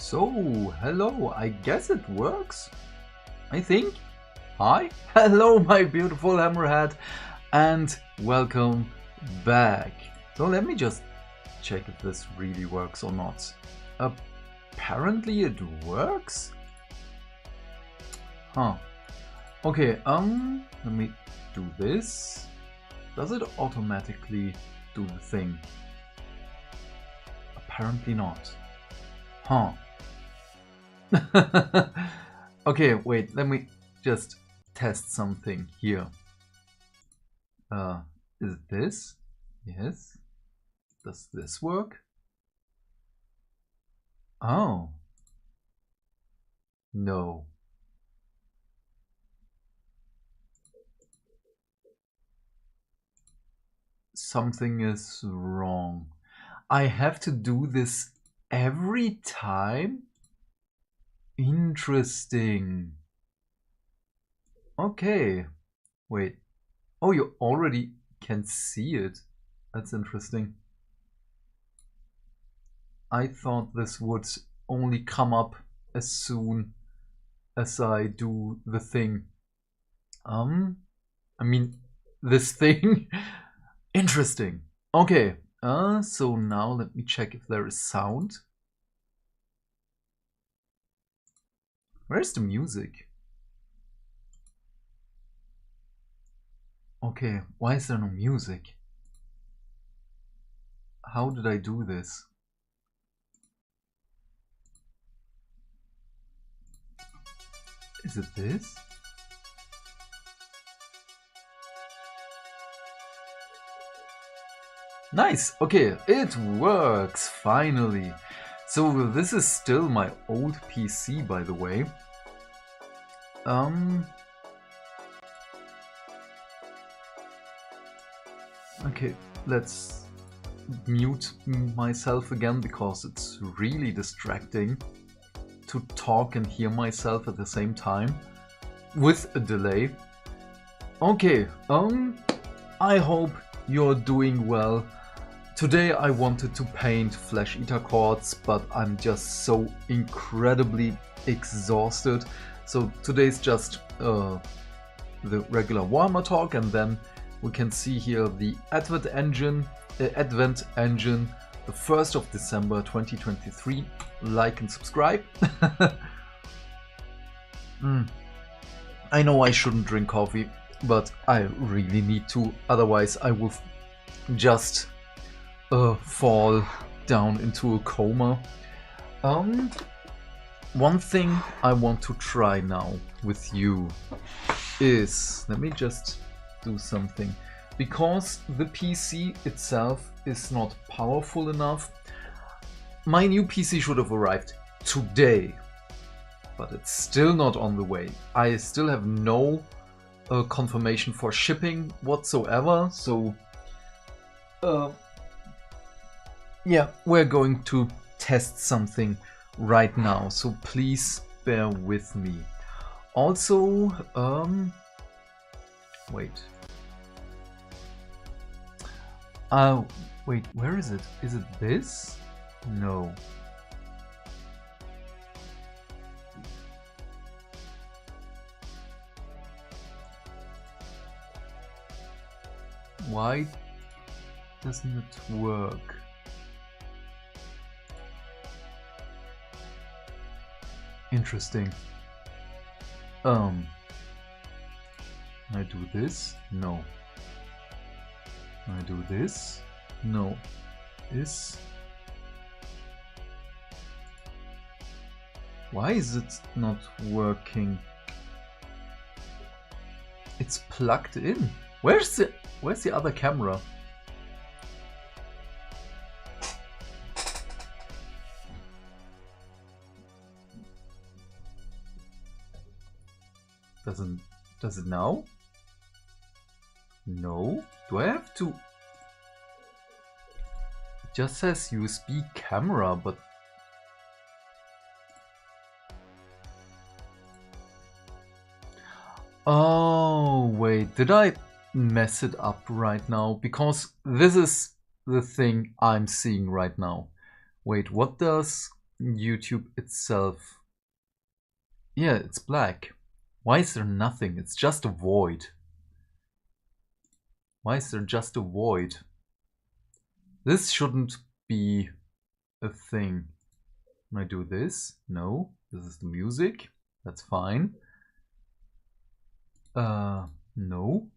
So, hello, I guess it works, I think. Hi, hello my beautiful hammerhead, and welcome back. So let me just check if this really works or not. Apparently it works? Huh. Okay, let me do this. Does it automatically do the thing? Apparently not. Huh. Okay, wait, let me just test something here. Is it this? Yes. Does this work? Oh. No. Something is wrong. I have to do this every time? Interesting. Okay. Wait. Oh, you already can see it. That's interesting. I thought this would only come up as soon as I do the thing. I mean, this thing. Interesting. Okay. So now let me check if there is sound. Where's the music? Okay, why is there no music? How did I do this? Is it this? Nice! Okay, it works, finally! So this is still my old PC, by the way. Okay, let's mute myself again, because it's really distracting to talk and hear myself at the same time with a delay. Okay, I hope you're doing well. Today I wanted to paint Flesh Eater Cords, but I'm just so incredibly exhausted. So today's just the regular Warhammer talk, and then we can see here the Advent engine, the 1st of December 2023. Like and subscribe. I know I shouldn't drink coffee, but I really need to, otherwise I will just fall down into a coma. One thing I want to try now with you is, let me just do something, because the PC itself is not powerful enough. My new PC should have arrived today, but it's still not on the way. I still have no confirmation for shipping whatsoever, so yeah, we're going to test something right now, so please bear with me. Also, wait. Wait, where is it? Is it this? No. Why doesn't it work? Interesting. I do this? No. I do this? No. This? Why is it not working? It's plugged in. Where's the other camera? Does it now? No. Do I have to? It just says USB camera, but oh wait, did I mess it up right now? Because this is the thing I'm seeing right now. Wait, what does YouTube itself. Yeah, it's black. Why is there nothing? It's just a void. Why is there just a void? This shouldn't be a thing. Can I do this? No. This is the music. That's fine. No.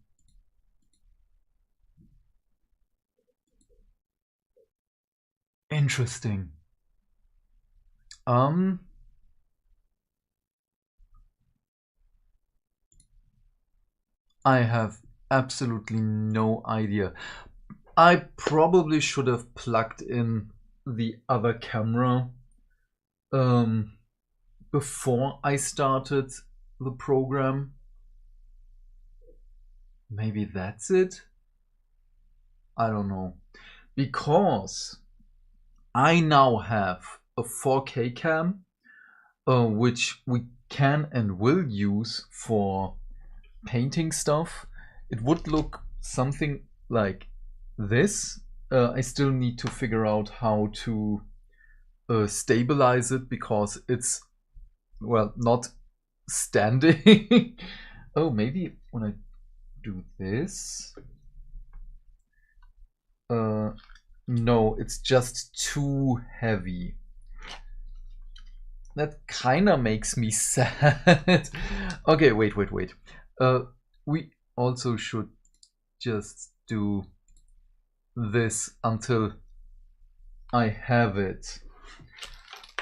Interesting. I have absolutely no idea. I probably should have plugged in the other camera before I started the program. Maybe that's it? I don't know. Because I now have a 4K cam, which we can and will use for painting stuff. It would look something like this. I still need to figure out how to stabilize it because it's, well, not standing. Oh, maybe when I do this. No, it's just too heavy. That kinda makes me sad. Okay, wait. We also should just do this until I have it.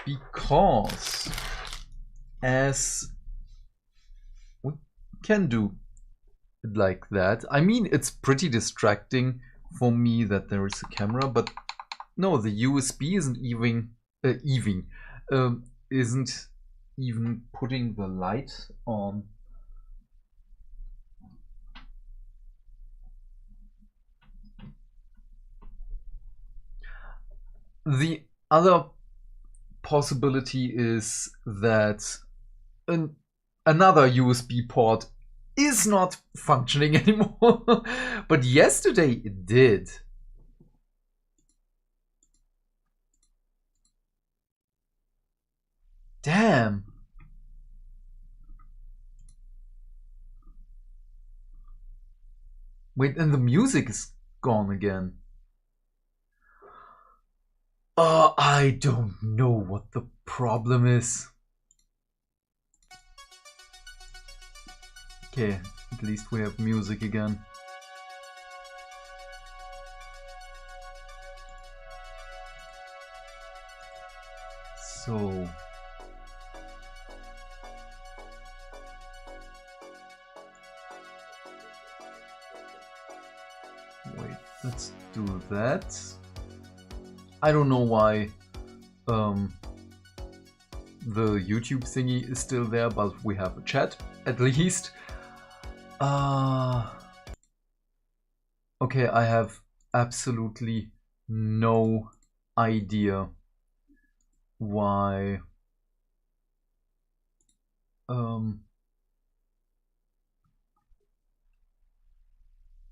Because as we can do it like that. I mean, it's pretty distracting for me that there is a camera, but no, the USB isn't isn't even putting the light on. The other possibility is that another USB port is not functioning anymore. But yesterday it did. Damn. Wait, and the music is gone again. I don't know what the problem is. Okay, at least we have music again. So... wait, let's do that. I don't know why the YouTube thingy is still there, but we have a chat, at least. Okay, I have absolutely no idea why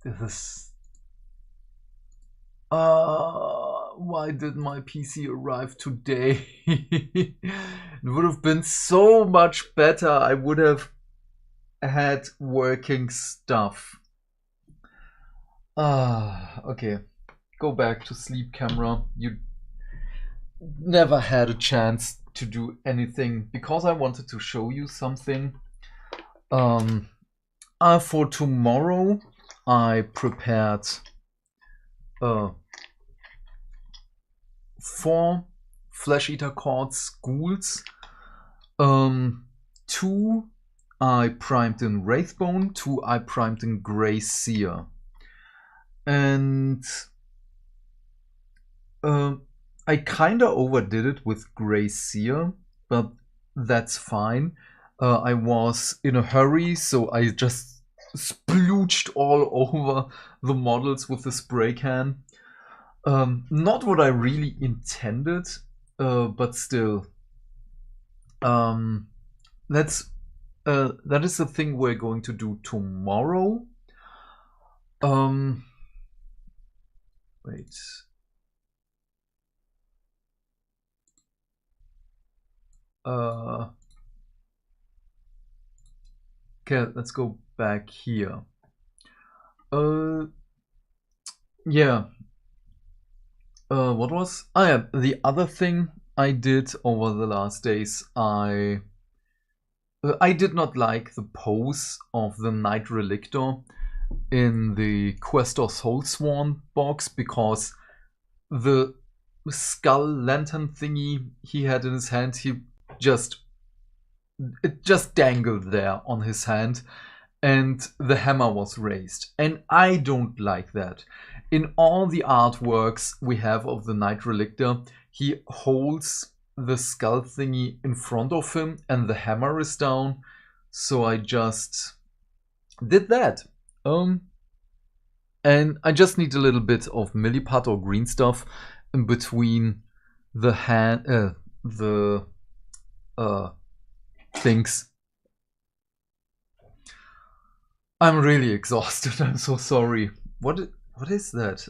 this is... why did my PC arrive today? It would have been so much better. I would have had working stuff. Okay. Go back to sleep camera. You never had a chance to do anything because I wanted to show you something. For tomorrow I prepared 4 Flesh Eater Chords ghouls. 2 I primed in Wraithbone, 2 I primed in Grey Seer. And I kinda overdid it with Grey Seer, but that's fine. I was in a hurry, so I just splooched all over the models with the spray can. Not what I really intended, but still. That is the thing we're going to do tomorrow. Wait. Okay, let's go back here. Yeah. What was? Yeah, the other thing I did over the last days, I did not like the pose of the Knight Relictor in the Questor Soulsworn box, because the skull lantern thingy he had in his hand, it just dangled there on his hand, and the hammer was raised. And I don't like that. In all the artworks we have of the Knight Relictor, he holds the skull thingy in front of him and the hammer is down. So I just did that. And I just need a little bit of milliput or green stuff in between the things. I'm really exhausted. I'm so sorry. What is that?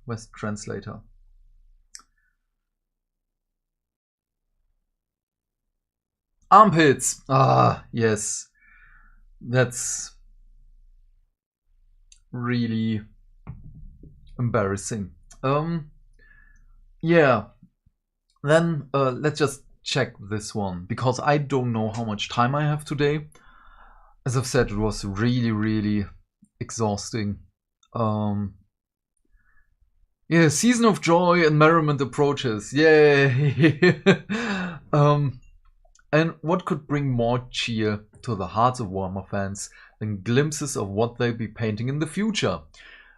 Where's the translator? Armpits. Ah, yes. That's really embarrassing. Yeah. Then let's just check this one, because I don't know how much time I have today. As I've said, it was really, really exhausting. Yeah, season of joy and merriment approaches. Yay! And what could bring more cheer to the hearts of Warhammer fans than glimpses of what they'll be painting in the future?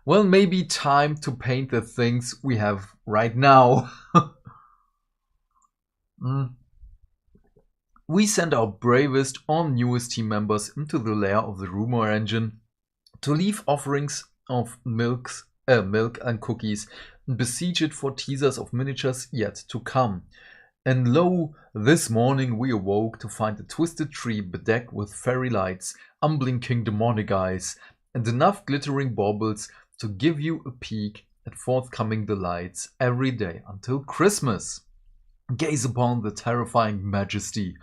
Well, maybe time to paint the things we have right now. We send our bravest or newest team members into the lair of the rumor engine to leave offerings of milk and cookies, and besiege it for teasers of miniatures yet to come. And lo, this morning we awoke to find a twisted tree bedecked with fairy lights, unblinking demonic eyes, and enough glittering baubles to give you a peek at forthcoming delights every day until Christmas. Gaze upon the terrifying majesty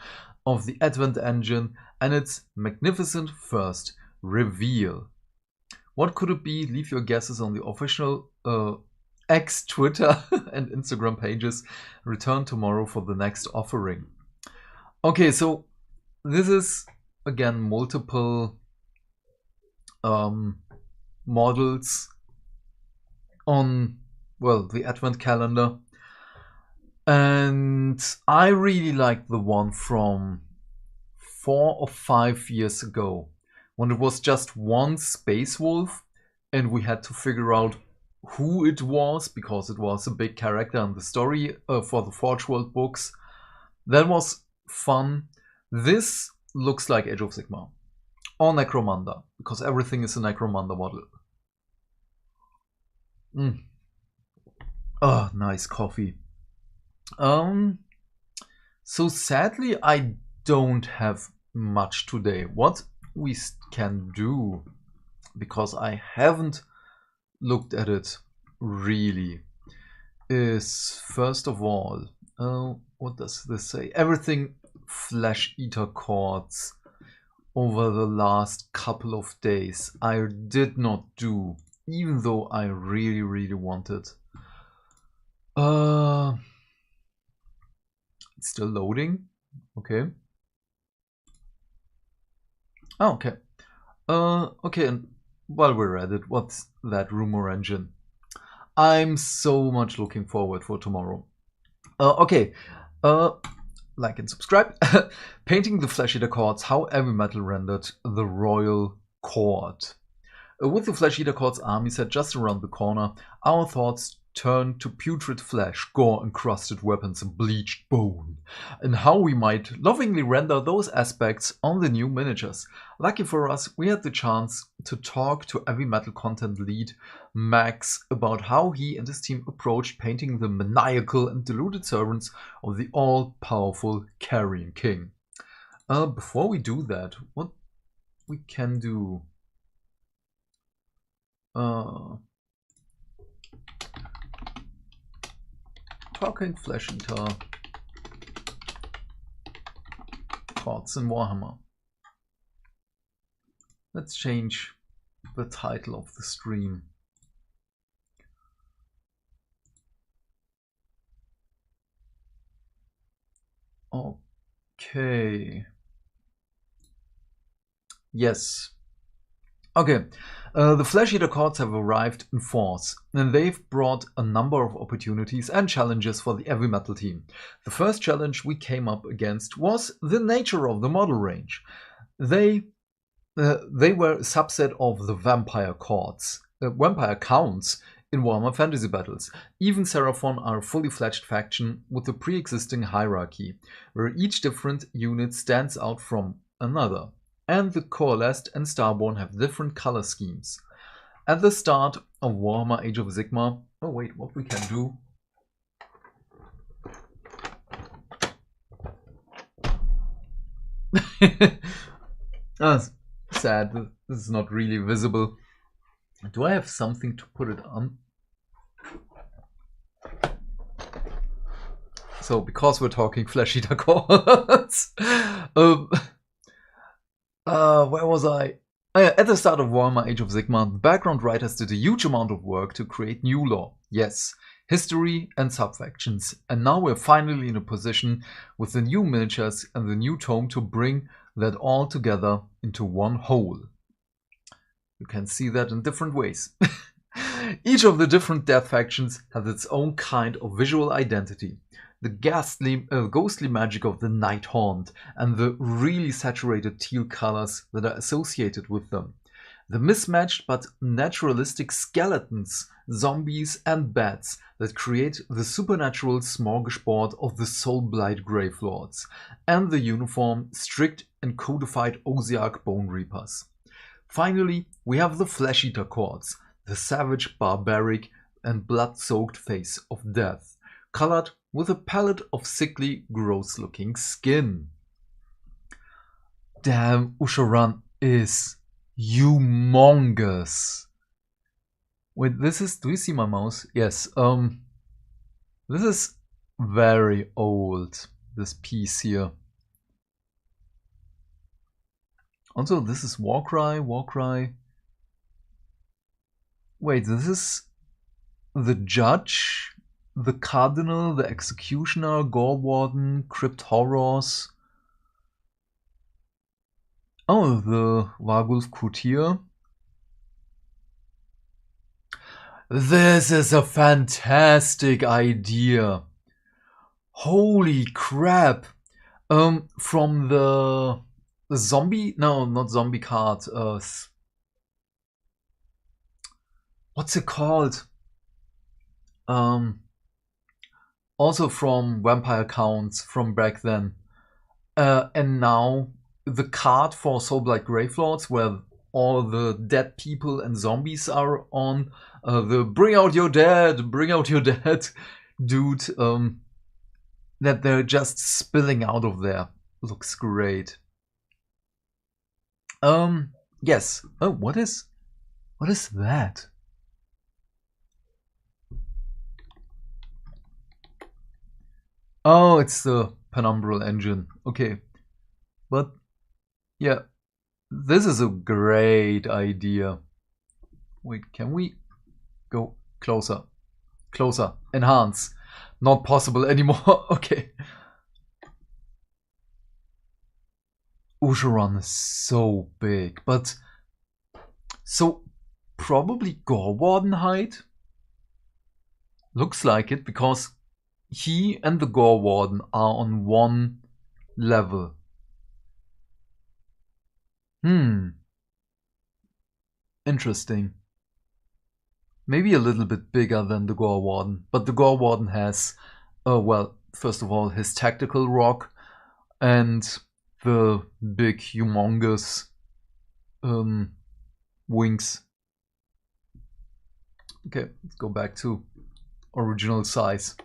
of the Advent engine and its magnificent first reveal. What could it be? Leave your guesses on the official X, Twitter and Instagram pages. Return tomorrow for the next offering. Okay, so this is again multiple models on, well, the Advent calendar. And I really like the one from 4 or 5 years ago, when it was just one Space Wolf and we had to figure out who it was, because it was a big character in the story for the Forge World books. That was fun. This looks like Age of Sigmar or Necromunda, because everything is a Necromunda model. Oh, nice coffee. So sadly I don't have much today. What we can do, because I haven't looked at it really, is first of all, what does this say? Everything Flesh Eater Chords over the last couple of days I did not do, even though I really, really wanted. It's still loading. Okay. Oh, okay. Okay, and while we're at it, what's that rumor engine? I'm so much looking forward for tomorrow. Okay. Like and subscribe. Painting the Flesh Eater Chords, how Heavy Metal rendered the Royal Court. With the Flesh Eater Chords army set just around the corner, our thoughts turn to putrid flesh, gore-encrusted weapons, and bleached bone, and how we might lovingly render those aspects on the new miniatures. Lucky for us, we had the chance to talk to Heavy Metal content lead Max about how he and his team approached painting the maniacal and deluded servants of the all-powerful Carrion King. Before we do that, what we can do... Talking Flesh Eater cards in Warhammer. Let's change the title of the stream. Okay. Yes. Okay. The Flesh Eater cards have arrived in force, and they've brought a number of opportunities and challenges for the Heavy Metal team. The first challenge we came up against was the nature of the model range. They were a subset of the vampire counts in Warhammer Fantasy Battles. Even Seraphon are a fully fledged faction with a pre-existing hierarchy, where each different unit stands out from another. And the Coalesced and Starborn have different color schemes. At the start of Warhammer Age of Sigmar... Oh wait, what we can do... That's sad, this is not really visible. Do I have something to put it on? So, because we're talking Flesh Eater cards... where was I? At the start of Warhammer Age of Sigmar, the background writers did a huge amount of work to create new lore. Yes, history and subfactions. And now we're finally in a position with the new miniatures and the new tome to bring that all together into one whole. You can see that in different ways. Each of the different death factions has its own kind of visual identity. The ghostly magic of the Night Haunt and the really saturated teal colors that are associated with them. The mismatched but naturalistic skeletons, zombies and bats that create the supernatural smorgasbord of the Soulblight Gravelords, and the uniform, strict and codified Osiarch Bone Reapers. Finally, we have the Flesh Eater cards, the savage, barbaric and blood-soaked face of death, colored with a palette of sickly, gross-looking skin. Damn, Ushoran is humongous. Wait, this is... Do you see my mouse? Yes. This is very old, this piece here. Also, this is Warcry. Wait, this is the Judge, the Cardinal, the Executioner, Gore Warden, Crypt Horrors. Oh, the Vargulf Courtier. This is a fantastic idea. Holy crap. From the zombie... No, not zombie card. What's it called? Also from Vampire Counts from back then. And now the card for Soulblight Gravelords, where all the dead people and zombies are on. The bring out your dead dude. That they're just spilling out of there. Looks great. Yes. Oh, what is that? Oh, it's the Penumbral engine. Okay. But, yeah. This is a great idea. Wait, can we go closer? Closer. Enhance. Not possible anymore. Okay. Ushoran is so big, but... So, probably Gore Warden height? Looks like it, because he and the Gore Warden are on one level. Interesting. Maybe a little bit bigger than the Gore Warden, but the Gore Warden has, well, first of all, his tactical rock and the big, humongous wings. Okay, let's go back to original size.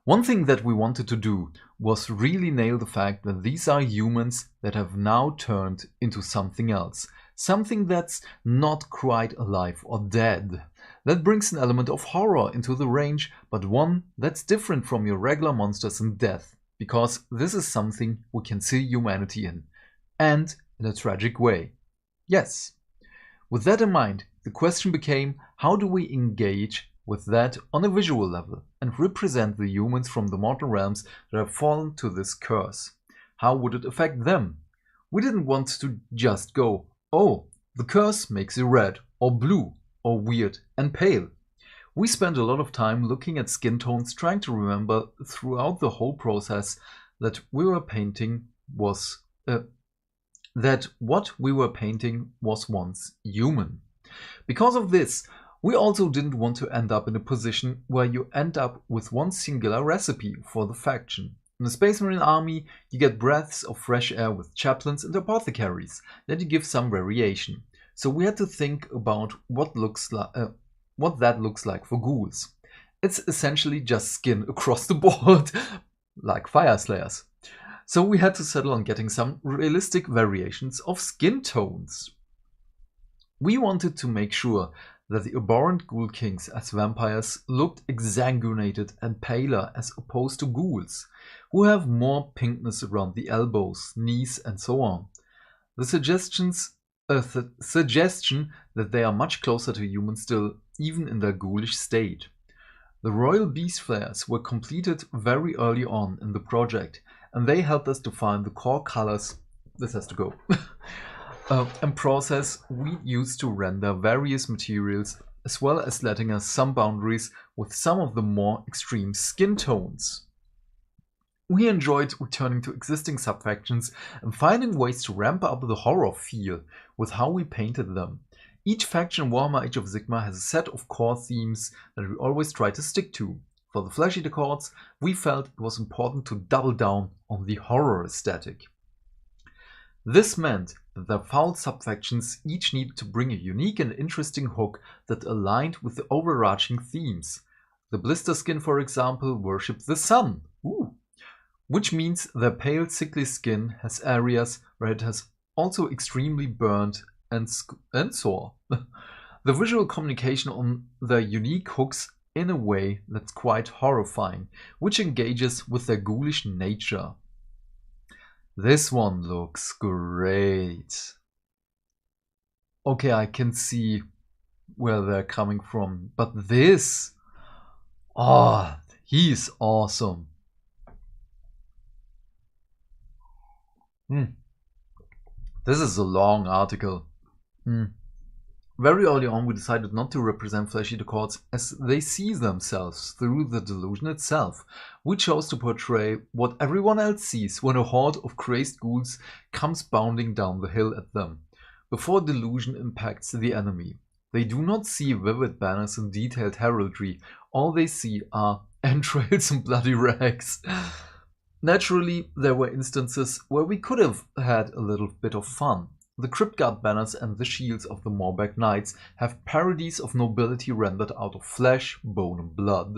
One thing that we wanted to do was really nail the fact that these are humans that have now turned into something else. Something that's not quite alive or dead. That brings an element of horror into the range, but one that's different from your regular monsters in death. because this is something we can see humanity in, and in a tragic way. Yes. With that in mind, the question became, how do we engage with that on a visual level and represent the humans from the mortal realms that have fallen to this curse? How would it affect them? We didn't want to just go, oh, the curse makes you red, or blue, or weird and pale. We spent a lot of time looking at skin tones, trying to remember throughout the whole process that we were painting was that what we were painting was once human. Because of this, we also didn't want to end up in a position where you end up with one singular recipe for the faction. In the Space Marine army, you get breaths of fresh air with chaplains and apothecaries, then you give some variation. So we had to think about what that looks like for ghouls. It's essentially just skin across the board, like fire slayers. So we had to settle on getting some realistic variations of skin tones. We wanted to make sure that the abhorrent ghoul kings as vampires looked exsanguinated and paler as opposed to ghouls, who have more pinkness around the elbows, knees and so on. The suggestion that they are much closer to humans still, even in their ghoulish state. The Royal Beast Flares were completed very early on in the project, and they helped us define the core colors, this has to go, and process we used to render various materials, as well as letting us some boundaries with some of the more extreme skin tones. We enjoyed returning to existing subfactions and finding ways to ramp up the horror feel with how we painted them. Each faction in Warhammer Age of Sigmar has a set of core themes that we always try to stick to. For the Flesh Eater Courts, we felt it was important to double down on the horror aesthetic. This meant that the foul subfactions each needed to bring a unique and interesting hook that aligned with the overarching themes. The Blister Skin, for example, worshipped the sun, which means their pale, sickly skin has areas where it has also extremely burned and sore. The visual communication on their unique hooks in a way that's quite horrifying, which engages with their ghoulish nature. This one looks great. Okay, I can see where they're coming from, but this, he's awesome. This is a long article. Very early on we decided not to represent Flesh Eater Courts as they see themselves through the delusion itself. We chose to portray what everyone else sees when a horde of crazed ghouls comes bounding down the hill at them, before delusion impacts the enemy. They do not see vivid banners and detailed heraldry, all they see are entrails and bloody rags. Naturally, there were instances where we could have had a little bit of fun. The Cryptguard banners and the shields of the Morbeck Knights have parodies of nobility rendered out of flesh, bone and blood.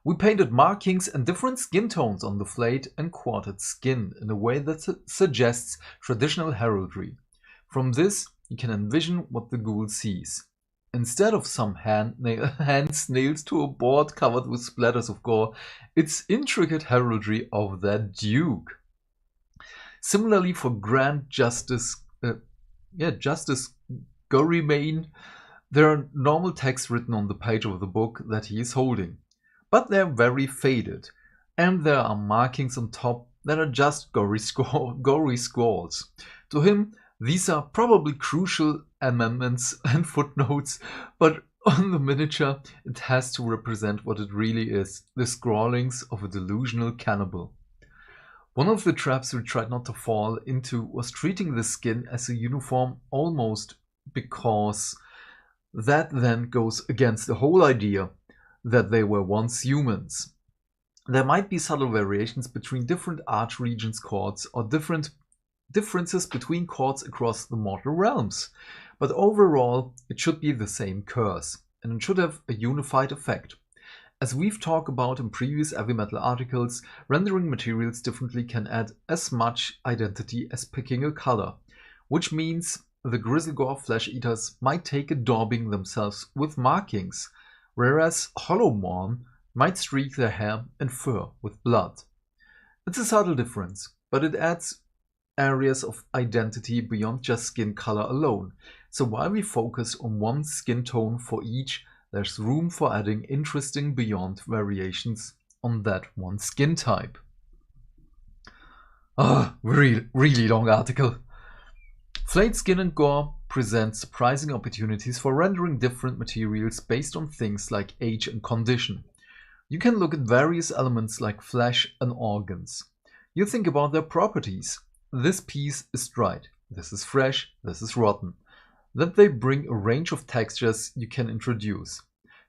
We painted markings and different skin tones on the flayed and quartered skin in a way that suggests traditional heraldry. From this, you can envision what the ghoul sees. Instead of some hands nailed to a board covered with splatters of gore, it's intricate heraldry of that duke. Similarly for Grand Justice Gorymane, there are normal text written on the page of the book that he is holding, but they're very faded, and there are markings on top that are just gory scrawls. To him, these are probably crucial amendments and footnotes, but on the miniature it has to represent what it really is, the scrawlings of a delusional cannibal. One of the traps we tried not to fall into was treating the skin as a uniform almost, because that then goes against the whole idea that they were once humans. There might be subtle variations between different Archregents courts or differences between courts across the mortal realms, but overall it should be the same curse, and it should have a unified effect. As we've talked about in previous heavy metal articles, rendering materials differently can add as much identity as picking a color, which means the Grizzlegore Flesh Eaters might take a daubing themselves with markings, whereas Hollowmorn might streak their hair and fur with blood. It's a subtle difference, but it adds areas of identity beyond just skin color alone. So while we focus on one skin tone for each, there's room for adding interesting beyond variations on that one skin type. Really long article. Flayed Skin and Gore presents surprising opportunities for rendering different materials based on things like age and condition. You can look at various elements like flesh and organs. You think about their properties. This piece is dried, this is fresh, this is rotten. Then they bring a range of textures you can introduce.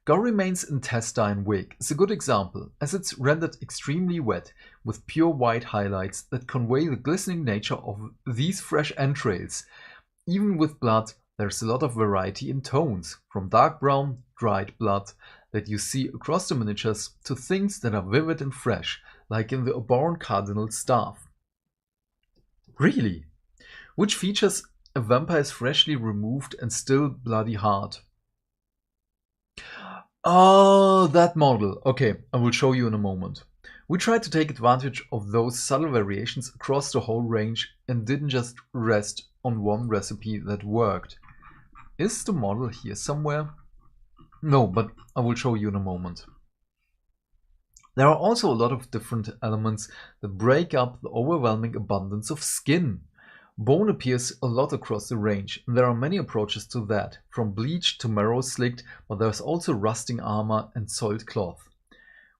Gore Remains Intestine Wig is a good example, as it's rendered extremely wet, with pure white highlights that convey the glistening nature of these fresh entrails. Even with blood, there's a lot of variety in tones, from dark brown, dried blood, that you see across the miniatures, to things that are vivid and fresh, like in the Oberon Cardinal's staff. Really? Which features a vampire's freshly removed and still bloody heart. Oh, that model. Okay, I will show you in a moment. We tried to take advantage of those subtle variations across the whole range and didn't just rest on one recipe that worked. Is the model here somewhere? No, but I will show you in a moment. There are also a lot of different elements that break up the overwhelming abundance of skin. Bone appears a lot across the range, and there are many approaches to that, from bleached to marrow slicked, but there's also rusting armor and soiled cloth.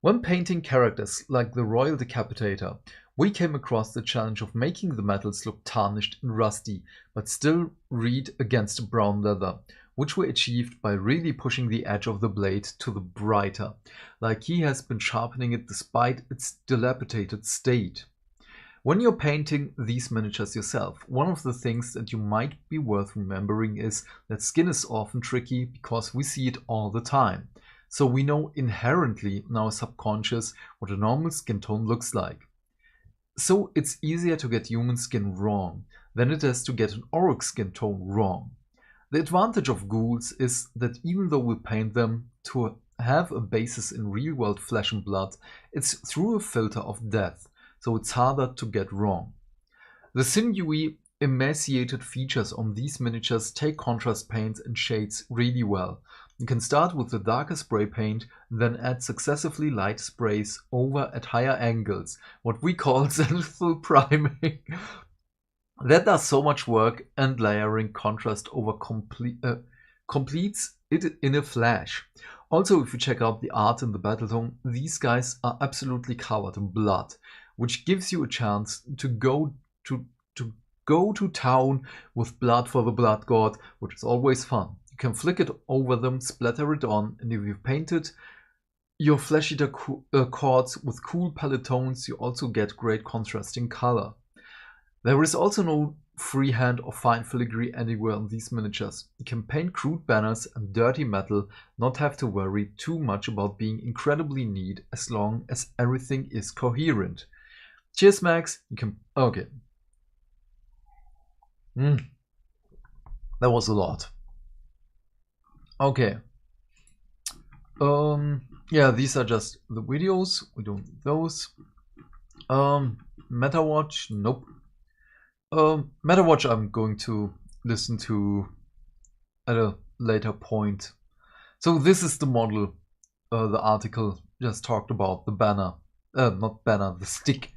When painting characters like the Royal Decapitator, we came across the challenge of making the metals look tarnished and rusty, but still read against brown leather, which we achieved by really pushing the edge of the blade to the brighter, like he has been sharpening it despite its dilapidated state. When you're painting these miniatures yourself, one of the things that you might be worth remembering is that skin is often tricky because we see it all the time. So we know inherently in our subconscious what a normal skin tone looks like. So it's easier to get human skin wrong than it is to get an Orc skin tone wrong. The advantage of ghouls is that even though we paint them to have a basis in real-world flesh and blood, it's through a filter of death, so it's harder to get wrong. The sinewy, emaciated features on these miniatures take contrast paints and shades really well. You can start with the darker spray paint, then add successively light sprays over at higher angles, what we call zenithal priming. That does so much work, and layering contrast over completes it in a flash. Also, if you check out the art in the Battletome, these guys are absolutely covered in blood, which gives you a chance to go to town with blood for the blood god, which is always fun. You can flick it over them, splatter it on, and if you've painted your flesh eater cords with cool palette tones, you also get great contrasting color. There is also no freehand or fine filigree anywhere on these miniatures. You can paint crude banners and dirty metal, not have to worry too much about being incredibly neat as long as everything is coherent. Cheers, Max. You can... Okay. That was a lot. Okay. Yeah, these are just the videos. We don't need those. MetaWatch, nope. MetaWatch I'm going to listen to at a later point. So this is the model the article just talked about, the banner. Not banner, the stick.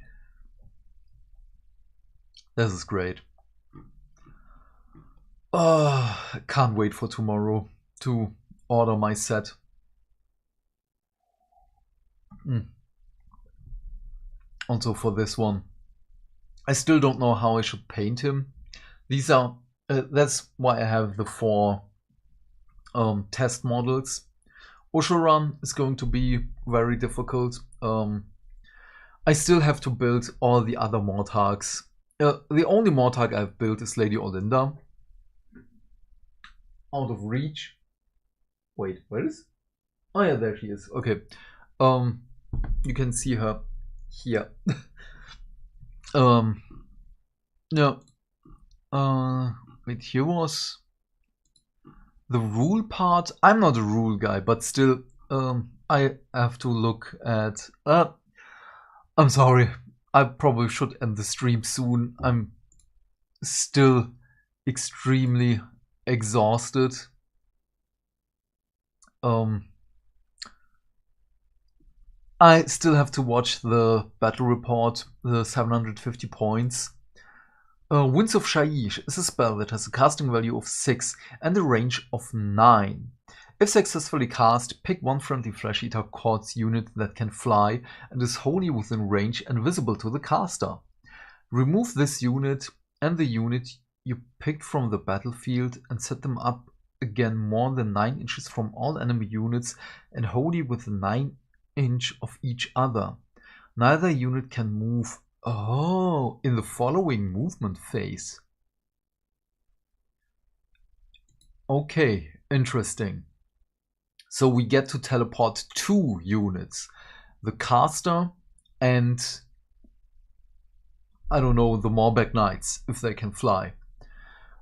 This is great. Can't wait for tomorrow to order my set. Also for this one. I still don't know how I should paint him. These are, that's why I have the 4 test models. Oshoran is going to be very difficult. I still have to build all the other Mortarks. The only Mortark I've built is Lady Olinda. Out of reach. Wait, where is? Oh yeah, there she is. Okay. You can see her here. No. Wait, here was the rule part. I'm not a rule guy, but still, I have to look at. I'm sorry. I probably should end the stream soon. I'm still extremely exhausted. I still have to watch the battle report, the 750 points. Winds of Shaiish is a spell that has a casting value of 6 and a range of 9. If successfully cast, pick one friendly Flesh Eater Courts unit that can fly and is wholly within range and visible to the caster. Remove this unit and the unit you picked from the battlefield and set them up again more than 9 inches from all enemy units and wholly within 9 inch of each other. Neither unit can move in the following movement phase. Okay, interesting. So we get to teleport 2 units. The caster and, I don't know, the Morbeck Knights, if they can fly.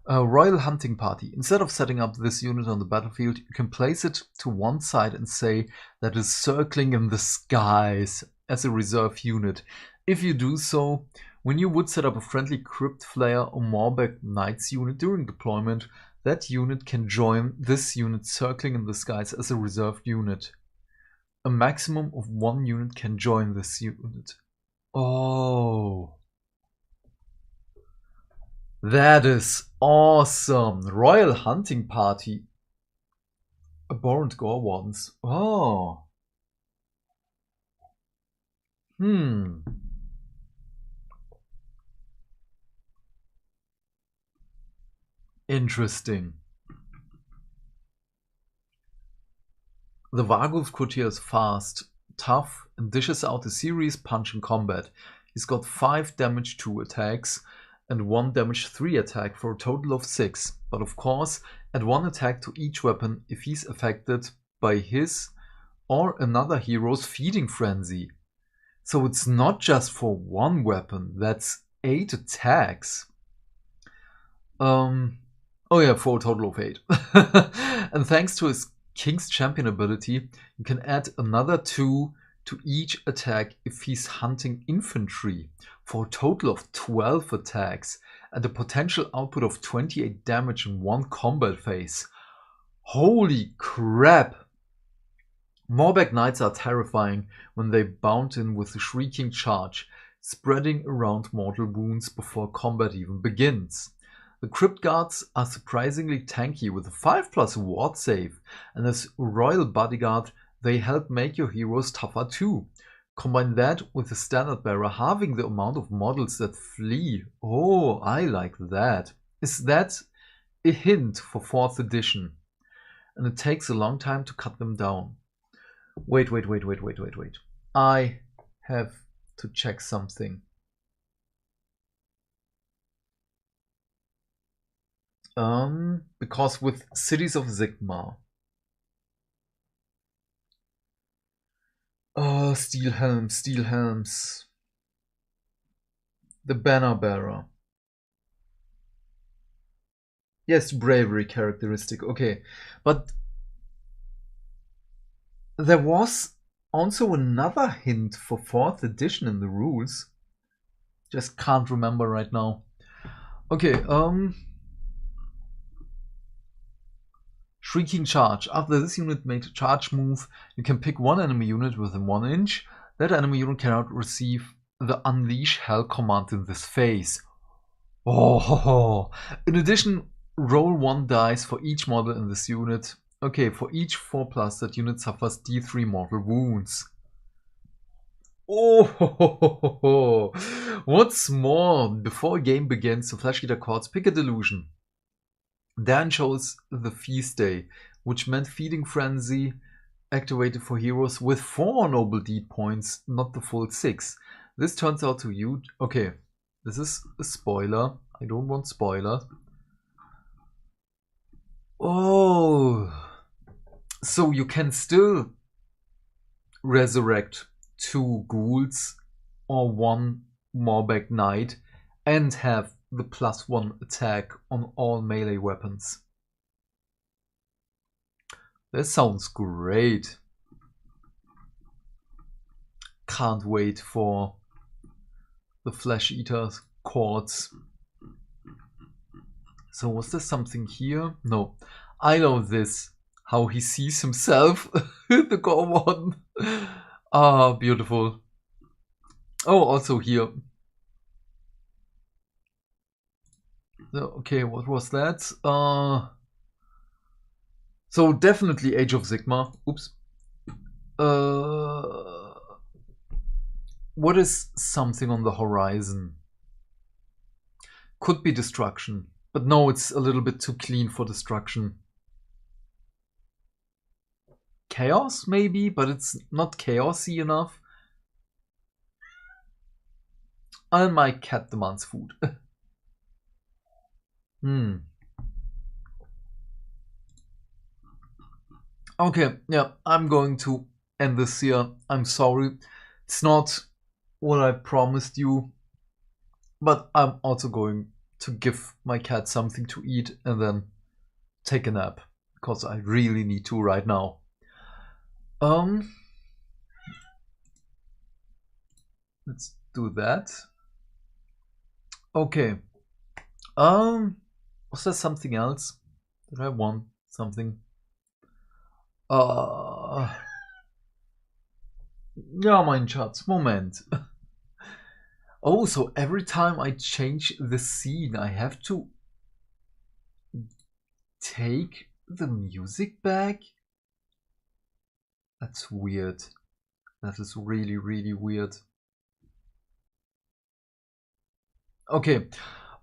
A Royal Hunting Party. Instead of setting up this unit on the battlefield, you can place it to one side and say that it's circling in the skies as a reserve unit. If you do so, when you would set up a friendly Crypt Flayer or Morbeck Knights unit during deployment, that unit can join this unit circling in the skies as a reserved unit. A maximum of 1 unit can join this unit. Oh. That is awesome. Royal Hunting Party. Abhorrent Gore Wardens. Oh. Interesting. The Varghulf Courtier is fast, tough, and dishes out a serious punch in combat. He's got 5 damage 2 attacks and 1 damage 3 attack for a total of 6. But of course, add 1 attack to each weapon if he's affected by his or another hero's feeding frenzy. So it's not just for 1 weapon, that's 8 attacks. Oh yeah, for a total of 8. And thanks to his King's Champion ability, you can add another 2 to each attack if he's hunting infantry, for a total of 12 attacks and a potential output of 28 damage in 1 combat phase. Holy crap! Morbeck Knights are terrifying when they bound in with a shrieking charge, spreading around mortal wounds before combat even begins. The Crypt Guards are surprisingly tanky with a 5+ ward save, and as Royal Bodyguard they help make your heroes tougher too. Combine that with the Standard Bearer halving the amount of models that flee. Oh, I like that. Is that a hint for 4th edition? And it takes a long time to cut them down. Wait. I have to check something. Because with Cities of Sigmar, steel helms. The Banner Bearer. Yes, bravery characteristic. Okay, but there was also another hint for 4th edition in the rules. Just can't remember right now. Okay, Shrieking Charge. After this unit made a charge move, you can pick 1 enemy unit within 1 inch. That enemy unit cannot receive the Unleash Hell command in this phase. Oh, in addition, roll 1 dice for each model in this unit. Okay, for each 4+, that unit suffers D3 mortal wounds. Oh, what's more, before a game begins, the Flesh Eater Courts pick a delusion. Dan chose the Feast Day, which meant Feeding Frenzy activated for heroes with 4 Noble Deed points, not the full 6. This turns out to you... Okay, this is a spoiler. I don't want spoiler. Oh, so you can still resurrect 2 ghouls or 1 Morbeck Knight and have the +1 attack on all melee weapons. That sounds great. Can't wait for the flesh eater quartz. So was there something here? No. I know this. How he sees himself. The core one. Ah, beautiful. Oh, also here. Okay, what was that? So definitely Age of Sigmar. Oops. What is something on the horizon? Could be destruction. But no, it's a little bit too clean for destruction. Chaos, maybe? But it's not chaosy enough. And my cat demands food. Okay, yeah, I'm going to end this here. I'm sorry. It's not what I promised you. But I'm also going to give my cat something to eat and then take a nap. Because I really need to right now. Let's do that. Okay. Was there something else? Did I want something? Ja, mein Schatz, Moment. Oh, so every time I change the scene, I have to take the music back? That's weird. That is really, really weird. Okay,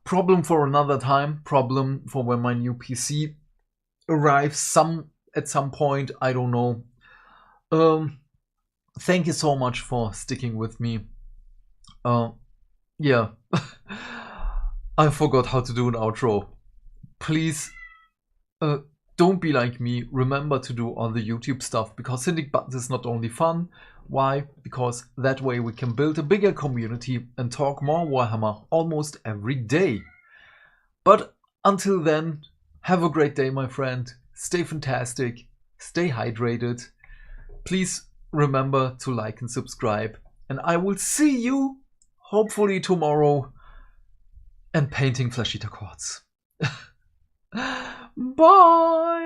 problem for another time. Problem for when my new PC arrives at some point. I don't know. Thank you so much for sticking with me. Yeah. I forgot how to do an outro. Please, don't be like me. Remember to do all the YouTube stuff, because hitting buttons is not only fun. Why? Because that way we can build a bigger community and talk more Warhammer almost every day. But until then, have a great day, my friend. Stay fantastic. Stay hydrated. Please remember to like and subscribe. And I will see you, hopefully tomorrow, and painting Flesh Eater Quartz. Bye!